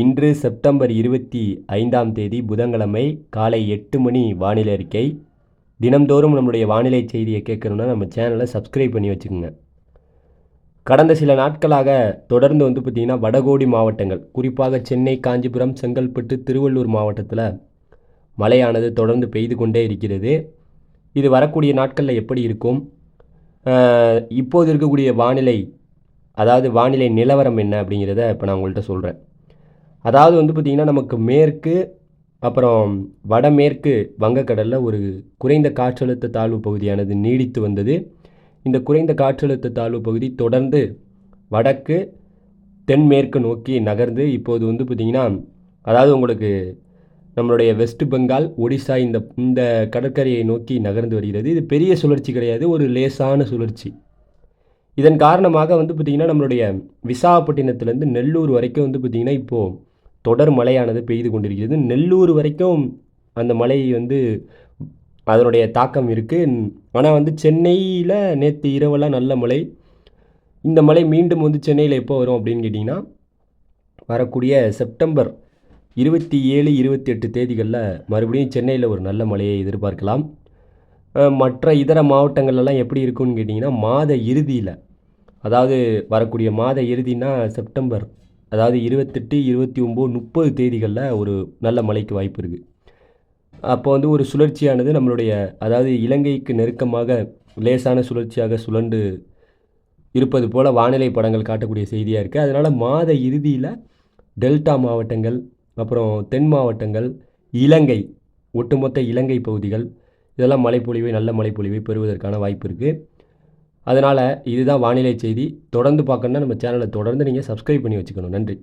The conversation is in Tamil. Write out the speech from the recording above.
இன்று செப்டம்பர் 25ஆம் தேதி புதன்கிழமை காலை 8 மணி வானிலை அறிக்கை. தினம்தோறும் நம்முடைய வானிலை செய்தியை கேட்கணுன்னா நம்ம சேனலை சப்ஸ்கிரைப் பண்ணி வச்சுக்கோங்க. கடந்த சில நாட்களாக தொடர்ந்து பார்த்திங்கன்னா வடகோடி மாவட்டங்கள், குறிப்பாக சென்னை, காஞ்சிபுரம், செங்கல்பட்டு, திருவள்ளூர் மாவட்டத்தில் மழையானது தொடர்ந்து பெய்து கொண்டே இருக்கிறது. இது வரக்கூடிய நாட்களில் எப்படி இருக்கும், இப்போது இருக்கக்கூடிய வானிலை, அதாவது வானிலை நிலவரம் என்ன அப்படிங்கிறத இப்போ நான் உங்கள்கிட்ட சொல்கிறேன். அதாவது பார்த்திங்கன்னா நமக்கு மேற்கு அப்புறம் வடமேற்கு வங்கக்கடலில் ஒரு குறைந்த காற்றழுத்த தாழ்வு பகுதியானது நீடித்து வந்தது. இந்த குறைந்த காற்றழுத்த தாழ்வு பகுதி தொடர்ந்து வடக்கு தென்மேற்கு நோக்கி நகர்ந்து இப்போது பார்த்திங்கன்னா, அதாவது உங்களுக்கு நம்மளுடைய வெஸ்ட் பெங்கால், ஒடிசா இந்த கடற்கரையை நோக்கி நகர்ந்து வருகிறது. இது பெரிய சுழற்சி கிடையாது, ஒரு லேசான சுழற்சி. இதன் காரணமாக பார்த்திங்கன்னா நம்மளுடைய விசாகப்பட்டினத்துலேருந்து நெல்லூர் வரைக்கும் பார்த்திங்கன்னா இப்போது தொடர் மழையானது பெய்து கொண்டிருக்கிறது. நெல்லூர் வரைக்கும் அந்த மழை அதனுடைய தாக்கம் இருக்குது. ஆனால் சென்னையில் நேற்று இரவெல்லாம் நல்ல மழை. இந்த மழை மீண்டும் சென்னையில் எப்போ வரும் அப்படின்னு கேட்டிங்கன்னா, வரக்கூடிய செப்டம்பர் 27, 28 தேதிகளில் மறுபடியும் சென்னையில் ஒரு நல்ல மழையை எதிர்பார்க்கலாம். மற்ற இதர மாவட்டங்கள்லாம் எப்படி இருக்குன்னு கேட்டிங்கன்னா, மாத இறுதியில், அதாவது வரக்கூடிய மாத இறுதினா செப்டம்பர், அதாவது 28, 29, 30 தேதிகளில் ஒரு நல்ல மழைக்கு வாய்ப்பு இருக்குது. அப்போ ஒரு சுழற்சியானது நம்மளுடைய, அதாவது இலங்கைக்கு நெருக்கமாக லேசான சுழற்சியாக சுழண்டு இருப்பது போல் வானிலை படங்கள் காட்டக்கூடிய செய்தியாக இருக்குது. அதனால் மாத இறுதியில் டெல்டா மாவட்டங்கள், அப்புறம் தென் மாவட்டங்கள், இலங்கை, ஒட்டுமொத்த இலங்கை பகுதிகள், இதெல்லாம் மழைப்பொழிவை, நல்ல மழைப்பொழிவை பெறுவதற்கான வாய்ப்பு இருக்குது. அதனால் இதுதான் வானிலை செய்தி. தொடர்ந்து பார்க்கணுன்னா நம்ம சேனலை தொடர்ந்து நீங்கள் சப்ஸ்கிரைப் பண்ணி வச்சுக்கணும். நன்றி.